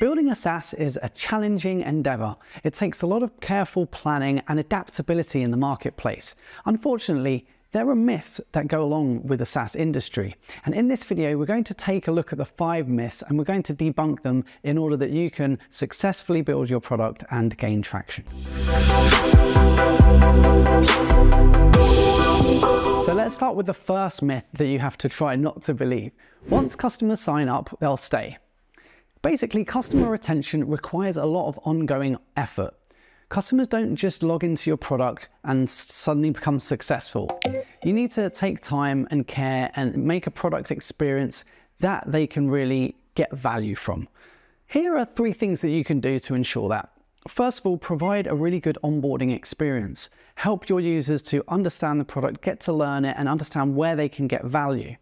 Building a SaaS is a challenging endeavor. It takes a lot of careful planning and adaptability in the marketplace. Unfortunately, there are myths that go along with the SaaS industry. And in this video, we're going to take a look at the 5 myths and we're going to debunk them in order that you can successfully build your product and gain traction. So let's start with the first myth that you have to try not to believe. Once customers sign up, they'll stay. Basically, customer retention requires a lot of ongoing effort. Customers don't just log into your product and suddenly become successful. You need to take time and care and make a product experience that they can really get value from. Here are 3 things that you can do to ensure that. First of all, provide a really good onboarding experience. Help your users to understand the product, get to learn it, and understand where they can get value.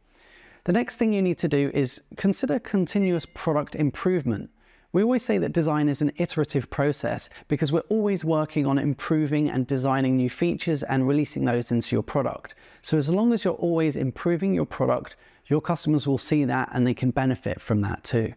The next thing you need to do is consider continuous product improvement. We always say that design is an iterative process because we're always working on improving and designing new features and releasing those into your product. So as long as you're always improving your product, your customers will see that and they can benefit from that too.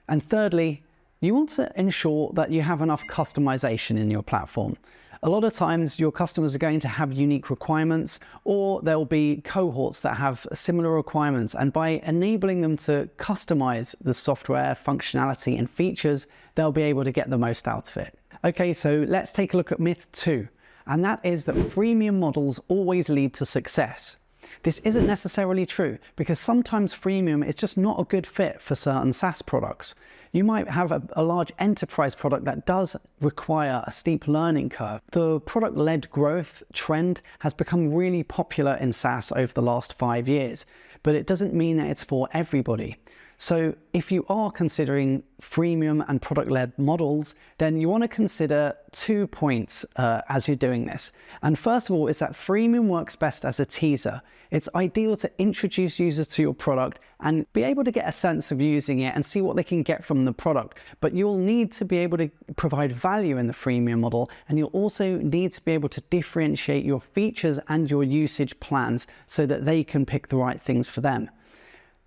And thirdly, you want to ensure that you have enough customization in your platform. A lot of times your customers are going to have unique requirements, or there'll be cohorts that have similar requirements, and by enabling them to customize the software functionality and features, they'll be able to get the most out of it. Okay, so let's take a look at myth 2, and that is that freemium models always lead to success. This isn't necessarily true because sometimes freemium is just not a good fit for certain SaaS products. You might have a large enterprise product that does require a steep learning curve. The product-led growth trend has become really popular in SaaS over the last 5 years, but it doesn't mean that it's for everybody. So if you are considering freemium and product-led models, then you want to consider 2 points as you're doing this. And first of all is that freemium works best as a teaser. It's ideal to introduce users to your product and be able to get a sense of using it and see what they can get from the product. But you'll need to be able to provide value in the freemium model, and you'll also need to be able to differentiate your features and your usage plans so that they can pick the right things for them.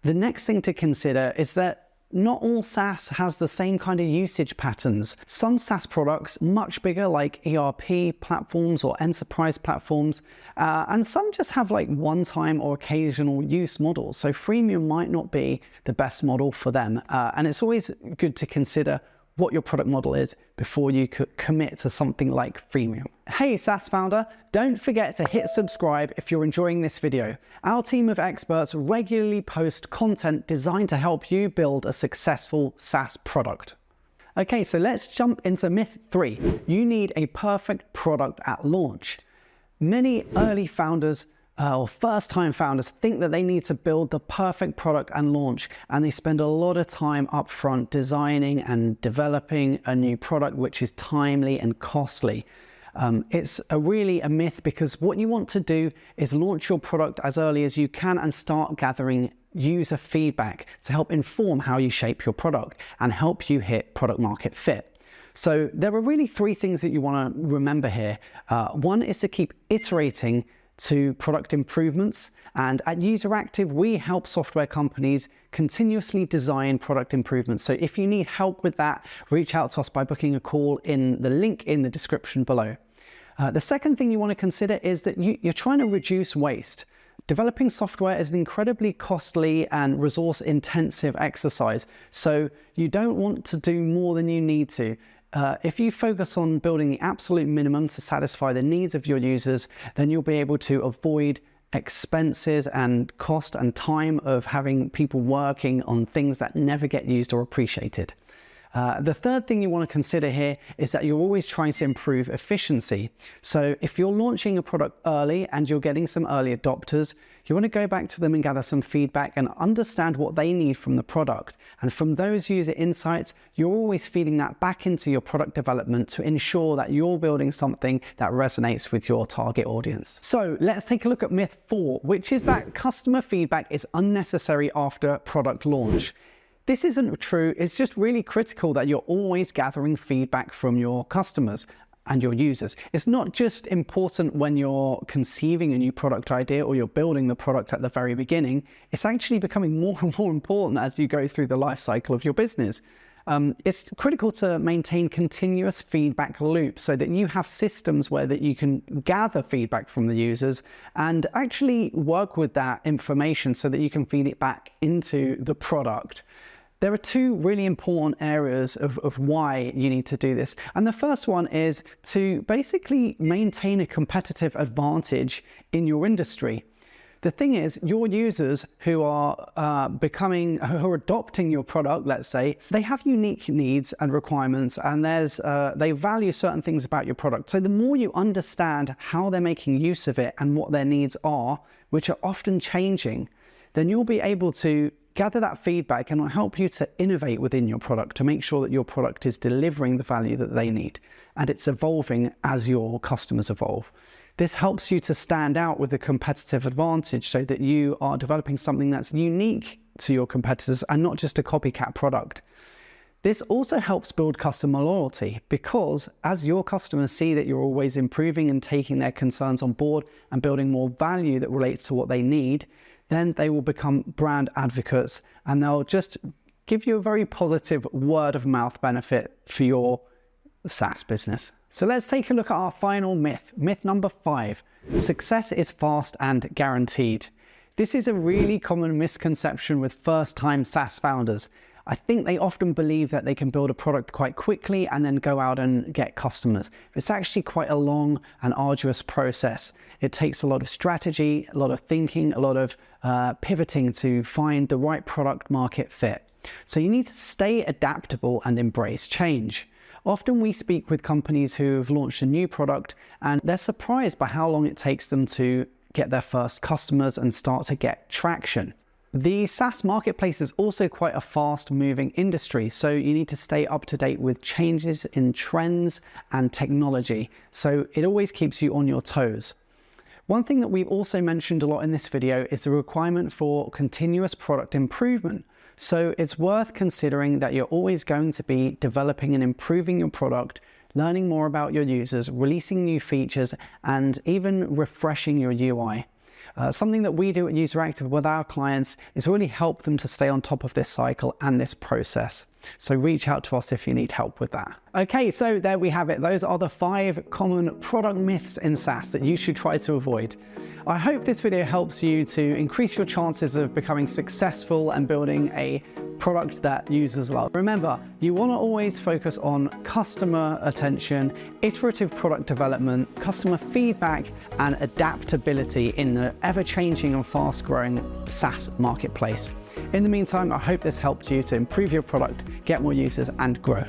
The next thing to consider is that not all SaaS has the same kind of usage patterns. Some SaaS products, much bigger, like ERP platforms or enterprise platforms, and some just have like one-time or occasional use models. So freemium might not be the best model for them. And it's always good to consider what your product model is before you could commit to something like freemium. Hey SaaS founder, don't forget to hit subscribe if you're enjoying this video. Our team of experts regularly post content designed to help you build a successful SaaS product. Okay, so let's jump into myth 3. You need a perfect product at launch. Many early founders or first-time founders think that they need to build the perfect product and launch, and they spend a lot of time upfront designing and developing a new product which is timely and costly. It's really a myth because what you want to do is launch your product as early as you can and start gathering user feedback to help inform how you shape your product and help you hit product market fit. So there are really 3 things that you want to remember here. One is to keep iterating to product improvements, and at UserActive we help software companies continuously design product improvements. So if you need help with that, reach out to us by booking a call in the link in the description below. The second thing you want to consider is that you're trying to reduce waste. Developing software is an incredibly costly and resource intensive exercise, so you don't want to do more than you need to. If you focus on building the absolute minimum to satisfy the needs of your users, then you'll be able to avoid expenses and cost and time of having people working on things that never get used or appreciated. The third thing you want to consider here is that you're always trying to improve efficiency. So if you're launching a product early and you're getting some early adopters, you want to go back to them and gather some feedback and understand what they need from the product. And from those user insights, you're always feeding that back into your product development to ensure that you're building something that resonates with your target audience. So let's take a look at myth 4, which is that customer feedback is unnecessary after product launch. This isn't true. It's just really critical that you're always gathering feedback from your customers and your users. It's not just important when you're conceiving a new product idea or you're building the product at the very beginning. It's actually becoming more and more important as you go through the life cycle of your business. It's critical to maintain continuous feedback loops so that you have systems where that you can gather feedback from the users and actually work with that information so that you can feed it back into the product. There are two really important areas of why you need to do this. And the first one is to basically maintain a competitive advantage in your industry. The thing is, your users who are adopting your product, let's say, they have unique needs and requirements, and they value certain things about your product. So the more you understand how they're making use of it and what their needs are, which are often changing, then you'll be able to gather that feedback and will help you to innovate within your product to make sure that your product is delivering the value that they need and it's evolving as your customers evolve. This helps you to stand out with a competitive advantage so that you are developing something that's unique to your competitors and not just a copycat product. This also helps build customer loyalty because as your customers see that you're always improving and taking their concerns on board and building more value that relates to what they need, then they will become brand advocates and they'll just give you a very positive word of mouth benefit for your SaaS business. So let's take a look at our final myth. Myth number 5, success is fast and guaranteed. This is a really common misconception with first-time SaaS founders. I think they often believe that they can build a product quite quickly and then go out and get customers. It's actually quite a long and arduous process. It takes a lot of strategy, a lot of thinking, a lot of pivoting to find the right product market fit. So you need to stay adaptable and embrace change. Often we speak with companies who have launched a new product and they're surprised by how long it takes them to get their first customers and start to get traction. The SaaS marketplace is also quite a fast-moving industry, so you need to stay up to date with changes in trends and technology, so it always keeps you on your toes. One thing that we've also mentioned a lot in this video is the requirement for continuous product improvement. So it's worth considering that you're always going to be developing and improving your product, learning more about your users, releasing new features, and even refreshing your UI. Something that we do at UserActive with our clients is really help them to stay on top of this cycle and this process. So reach out to us if you need help with that. Okay, so there we have it. Those are the 5 common product myths in SaaS that you should try to avoid. I hope this video helps you to increase your chances of becoming successful and building a product that users love. Remember, you want to always focus on customer attention, iterative product development, customer feedback, and adaptability in the ever-changing and fast-growing SaaS marketplace. In the meantime, I hope this helped you to improve your product, get more users, and grow.